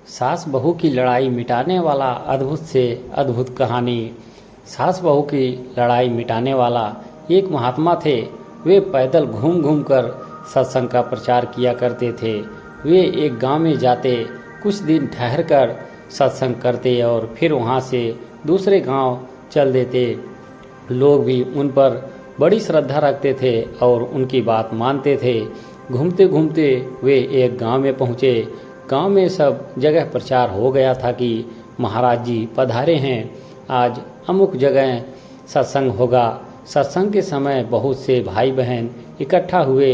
सास बहू की लड़ाई मिटाने वाला अद्भुत से अद्भुत कहानी। सास बहू की लड़ाई मिटाने वाला एक महात्मा थे। वे पैदल घूम घूम कर सत्संग का प्रचार किया करते थे। वे एक गांव में जाते, कुछ दिन ठहर कर सत्संग करते और फिर वहां से दूसरे गांव चल देते। लोग भी उन पर बड़ी श्रद्धा रखते थे और उनकी बात मानते थे। घूमते घूमते वे एक गांव में पहुँचे। गांव में सब जगह प्रचार हो गया था कि महाराज जी पधारे हैं, आज अमुक जगह सत्संग होगा। सत्संग के समय बहुत से भाई बहन इकट्ठा हुए।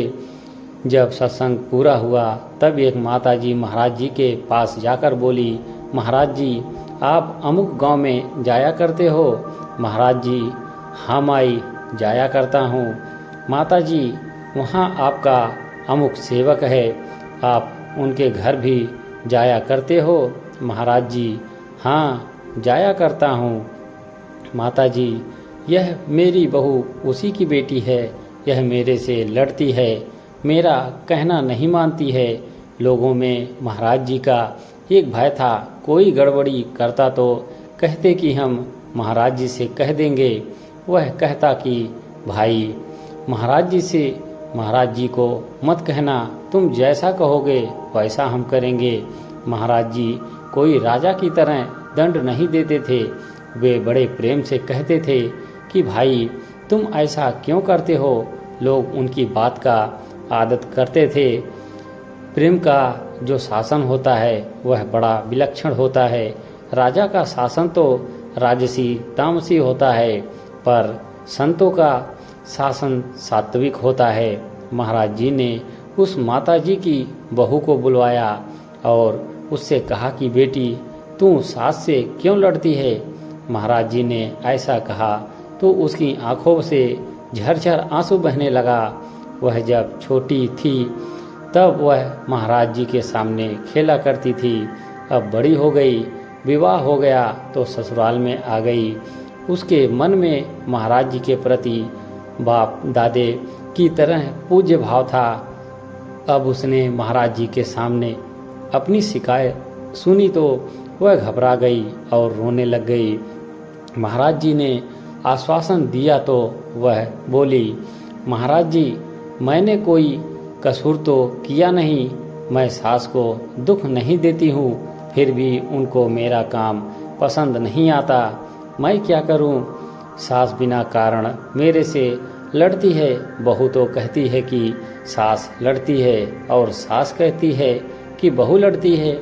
जब सत्संग पूरा हुआ तब एक माता जी महाराज जी के पास जाकर बोली, महाराज जी आप अमुक गांव में जाया करते हो? महाराज जी हाँ माई जाया करता हूँ। माता जी वहाँ आपका अमुक सेवक है, आप उनके घर भी जाया करते हो? महाराज जी हाँ जाया करता हूँ। माता जी यह मेरी बहू उसी की बेटी है, यह मेरे से लड़ती है, मेरा कहना नहीं मानती है। लोगों में महाराज जी का एक भय था, कोई गड़बड़ी करता तो कहते कि हम महाराज जी से कह देंगे। वह कहता कि भाई महाराज जी को मत कहना, तुम जैसा कहोगे वैसा हम करेंगे। महाराज जी कोई राजा की तरह दंड नहीं देते थे। वे बड़े प्रेम से कहते थे कि भाई तुम ऐसा क्यों करते हो। लोग उनकी बात का आदत करते थे। प्रेम का जो शासन होता है वह बड़ा विलक्षण होता है। राजा का शासन तो राजसी तामसी होता है, पर संतों का शासन सात्विक होता है। महाराज जी ने उस माता जी की बहू को बुलवाया और उससे कहा कि बेटी तू सास से क्यों लड़ती है? महाराज जी ने ऐसा कहा तो उसकी आंखों से झरझर आंसू बहने लगा। वह जब छोटी थी तब वह महाराज जी के सामने खेला करती थी। अब बड़ी हो गई, विवाह हो गया तो ससुराल में आ गई। उसके मन में महाराज जी के प्रति बाप दादे की तरह पूज्य भाव था। अब उसने महाराज जी के सामने अपनी शिकायत सुनी तो वह घबरा गई और रोने लग गई। महाराज जी ने आश्वासन दिया तो वह बोली, महाराज जी मैंने कोई कसूर तो किया नहीं, मैं सास को दुख नहीं देती हूँ, फिर भी उनको मेरा काम पसंद नहीं आता। मैं क्या करूँ? सास बिना कारण मेरे से लड़ती है। बहू तो कहती है कि सास लड़ती है और सास कहती है कि बहू लड़ती है।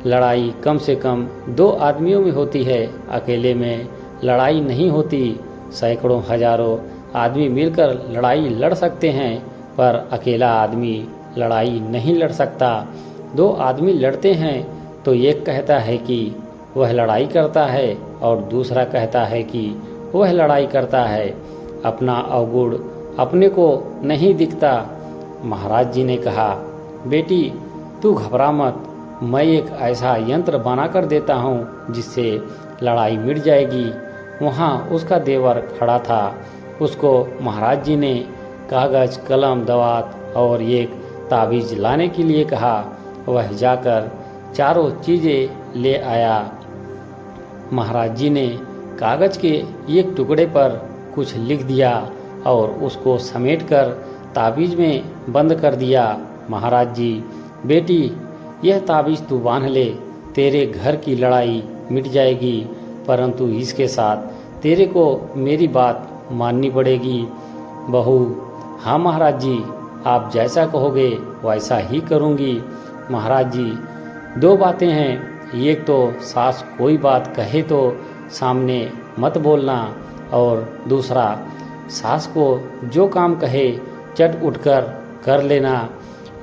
लड़ाई कम से कम दो आदमियों में होती है, अकेले में लड़ाई नहीं होती। सैकड़ों हजारों आदमी मिलकर लड़ाई लड़ सकते हैं, पर अकेला आदमी लड़ाई नहीं लड़ सकता। दो आदमी लड़ते हैं तो एक कहता है कि वह लड़ाई करता है और दूसरा कहता है कि वह लड़ाई करता है। अपना अवगुण अपने को नहीं दिखता। महाराज जी ने कहा, बेटी तू घबरा मत, मैं एक ऐसा यंत्र बना कर देता हूँ जिससे लड़ाई मिट जाएगी। वहाँ उसका देवर खड़ा था। उसको महाराज जी ने कागज कलम दवात और एक ताबीज लाने के लिए कहा। वह जाकर चारों चीज़ें ले आया। महाराज जी ने कागज के एक टुकड़े पर कुछ लिख दिया और उसको समेटकर ताबीज में बंद कर दिया। महाराज जी, बेटी यह ताबीज तू बांध ले, तेरे घर की लड़ाई मिट जाएगी, परंतु इसके साथ तेरे को मेरी बात माननी पड़ेगी। बहू, हाँ महाराज जी, आप जैसा कहोगे वैसा ही करूँगी। महाराज जी, दो बातें हैं, एक तो सास कोई बात कहे तो सामने मत बोलना, और दूसरा सास को जो काम कहे चट उठकर कर लेना।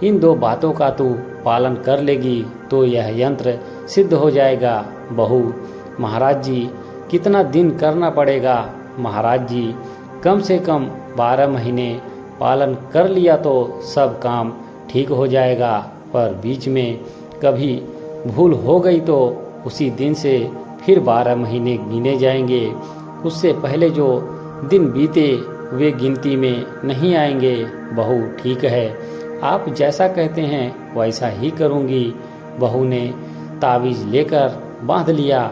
इन दो बातों का तू पालन कर लेगी तो यह यंत्र सिद्ध हो जाएगा। बहू, महाराज जी कितना दिन करना पड़ेगा? महाराज जी, कम से कम 12 महीने पालन कर लिया तो सब काम ठीक हो जाएगा, पर बीच में कभी भूल हो गई तो उसी दिन से फिर 12 महीने गिने जाएंगे। उससे पहले जो दिन बीते वे गिनती में नहीं आएंगे। बहू, ठीक है, आप जैसा कहते हैं वैसा ही करूँगी। बहू ने तावीज़ लेकर बांध लिया।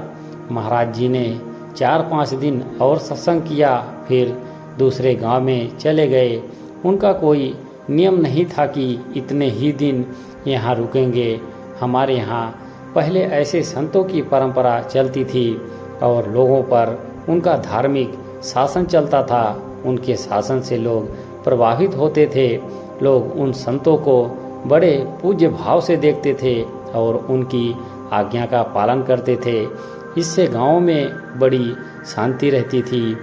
महाराज जी ने 4-5 दिन और सत्संग किया, फिर दूसरे गांव में चले गए। उनका कोई नियम नहीं था कि इतने ही दिन यहाँ रुकेंगे। हमारे यहाँ पहले ऐसे संतों की परंपरा चलती थी और लोगों पर उनका धार्मिक शासन चलता था। उनके शासन से लोग प्रभावित होते थे। लोग उन संतों को बड़े पूज्य भाव से देखते थे और उनकी आज्ञा का पालन करते थे। इससे गाँव में बड़ी शांति रहती थी।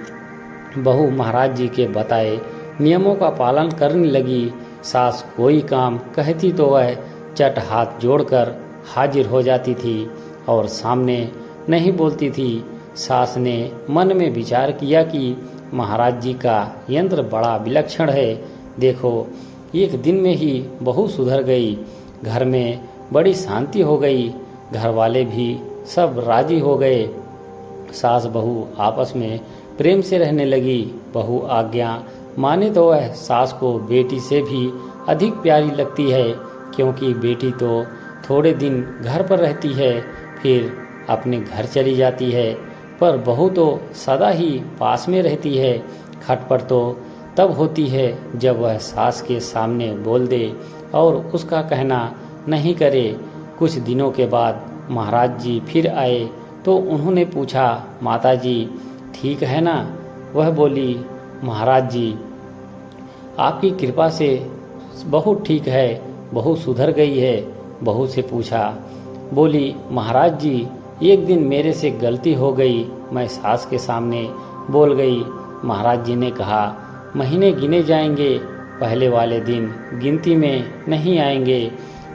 बहू महाराज जी के बताए नियमों का पालन करने लगी। सास कोई काम कहती तो वह चट हाथ जोड़कर हाजिर हो जाती थी और सामने नहीं बोलती थी। सास ने मन में विचार किया कि महाराज जी का यंत्र बड़ा विलक्षण है। देखो, एक दिन में ही बहू सुधर गई। घर में बड़ी शांति हो गई। घर वाले भी सब राजी हो गए। सास बहू आपस में प्रेम से रहने लगी। बहू आज्ञा माने तो वह सास को बेटी से भी अधिक प्यारी लगती है, क्योंकि बेटी तो थोड़े दिन घर पर रहती है, फिर अपने घर चली जाती है। पर बहू तो सदा ही पास में रहती है। खटपट तो तब होती है जब वह सास के सामने बोल दे और उसका कहना नहीं करे। कुछ दिनों के बाद महाराज जी फिर आए तो उन्होंने पूछा, माता जी ठीक है ना? वह बोली, महाराज जी आपकी कृपा से बहू ठीक है, बहू सुधर गई है। बहू से पूछा, बोली, महाराज जी एक दिन मेरे से गलती हो गई, मैं सास के सामने बोल गई। महाराज जी ने कहा, महीने गिने जाएंगे, पहले वाले दिन गिनती में नहीं आएंगे।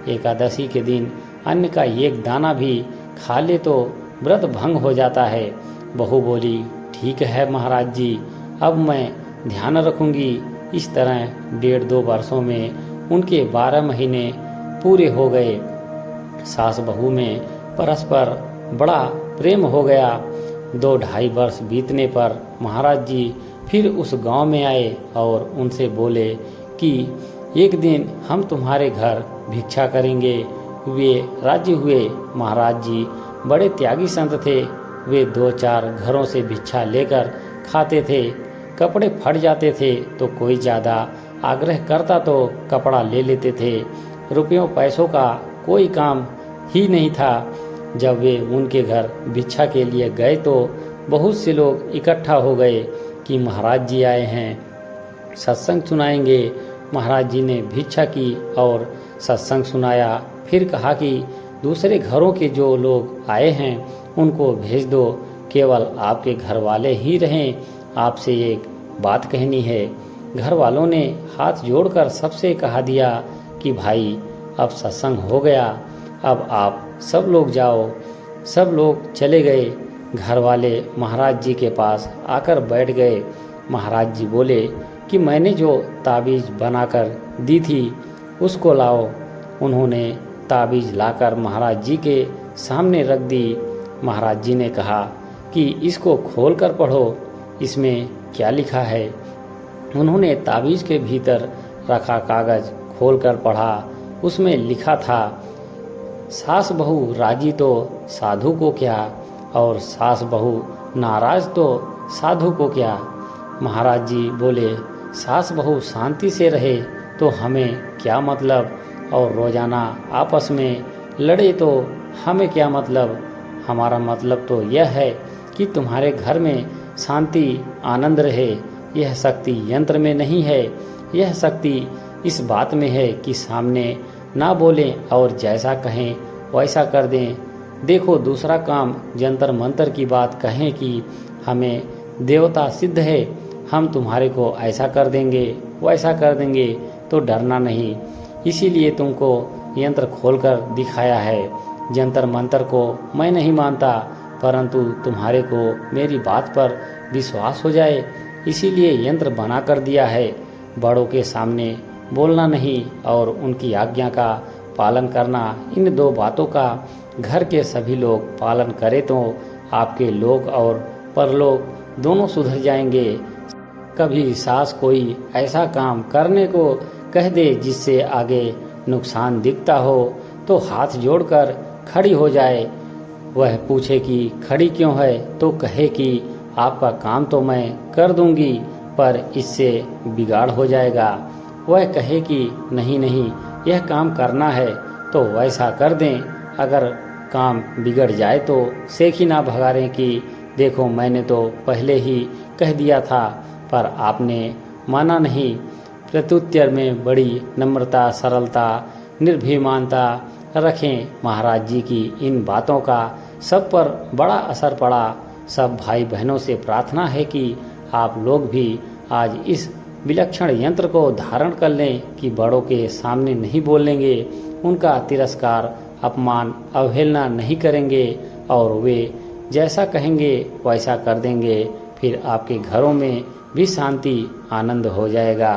एकादशी के दिन अन्न का एक दाना भी खा ले तो व्रत भंग हो जाता है। बहू बोली, ठीक है महाराज जी, अब मैं ध्यान रखूंगी। इस तरह 1.5-2 वर्षों में उनके 12 महीने पूरे हो गए। सास बहू में परस्पर बड़ा प्रेम हो गया। 2-2.5 वर्ष बीतने पर महाराज जी फिर उस गांव में आए और उनसे बोले कि एक दिन हम तुम्हारे घर भिक्षा करेंगे। वे राजी हुए। महाराज जी बड़े त्यागी संत थे। वे 2-4 घरों से भिक्षा लेकर खाते थे। कपड़े फट जाते थे तो कोई ज़्यादा आग्रह करता तो कपड़ा ले लेते थे। रुपयों पैसों का कोई काम ही नहीं था। जब वे उनके घर भिक्षा के लिए गए तो बहुत से लोग इकट्ठा हो गए कि महाराज जी आए हैं, सत्संग सुनाएंगे। महाराज जी ने भिक्षा की और सत्संग सुनाया। फिर कहा कि दूसरे घरों के जो लोग आए हैं उनको भेज दो, केवल आपके घर वाले ही रहें। आपसे एक बात कहनी है। घर वालों ने हाथ जोड़कर सबसे कहा दिया कि भाई अब सत्संग हो गया, अब आप सब लोग जाओ। सब लोग चले गए। घर वाले महाराज जी के पास आकर बैठ गए। महाराज जी बोले कि मैंने जो ताबीज़ बनाकर दी थी उसको लाओ। उन्होंने ताबीज़ लाकर महाराज जी के सामने रख दी। महाराज जी ने कहा कि इसको खोलकर पढ़ो, इसमें क्या लिखा है। उन्होंने ताबीज़ के भीतर रखा कागज़ खोलकर पढ़ा। उसमें लिखा था, सास बहू राजी तो साधु को क्या, और सास बहू नाराज तो साधु को क्या। महाराज जी बोले, सास बहू शांति से रहे तो हमें क्या मतलब, और रोजाना आपस में लड़े तो हमें क्या मतलब। हमारा मतलब तो यह है कि तुम्हारे घर में शांति आनंद रहे। यह शक्ति यंत्र में नहीं है, यह शक्ति इस बात में है कि सामने ना बोलें और जैसा कहें वैसा कर दें। देखो, दूसरा काम जंतर मंतर की बात कहें कि हमें देवता सिद्ध है, हम तुम्हारे को ऐसा कर देंगे वैसा कर देंगे, तो डरना नहीं। इसीलिए तुमको यंत्र खोलकर दिखाया है। जंतर मंतर को मैं नहीं मानता, परंतु तुम्हारे को मेरी बात पर विश्वास हो जाए, इसीलिए यंत्र बना कर दिया है। बड़ों के सामने बोलना नहीं और उनकी आज्ञा का पालन करना, इन 2 बातों का घर के सभी लोग पालन करें तो आपके लोक और परलोक दोनों सुधर जाएंगे। कभी सास कोई ऐसा काम करने को कह दे जिससे आगे नुकसान दिखता हो तो हाथ जोड़कर खड़ी हो जाए। वह पूछे कि खड़ी क्यों है, तो कहे कि आपका काम तो मैं कर दूंगी, पर इससे बिगाड़ हो जाएगा। वह कहे कि नहीं नहीं, यह काम करना है तो वैसा कर दें, अगर काम बिगड़ जाए तो सेख ही ना भगाड़ें कि देखो मैंने तो पहले ही कह दिया था, पर आपने माना नहीं। प्रत्युत्तर में बड़ी नम्रता, सरलता, निर्भीमानता रखें। महाराज जी की इन बातों का सब पर बड़ा असर पड़ा। सब भाई बहनों से प्रार्थना है कि आप लोग भी आज इस विलक्षण यंत्र को धारण कर लें कि बड़ों के सामने नहीं बोलेंगे, उनका तिरस्कार, अपमान, अवहेलना नहीं करेंगे और वे जैसा कहेंगे वैसा कर देंगे। फिर आपके घरों में भी शांति, आनंद हो जाएगा।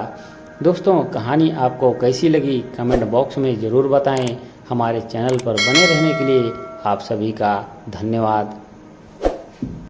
दोस्तों, कहानी आपको कैसी लगी कमेंट बॉक्स में ज़रूर बताएं। हमारे चैनल पर बने रहने के लिए आप सभी का धन्यवाद।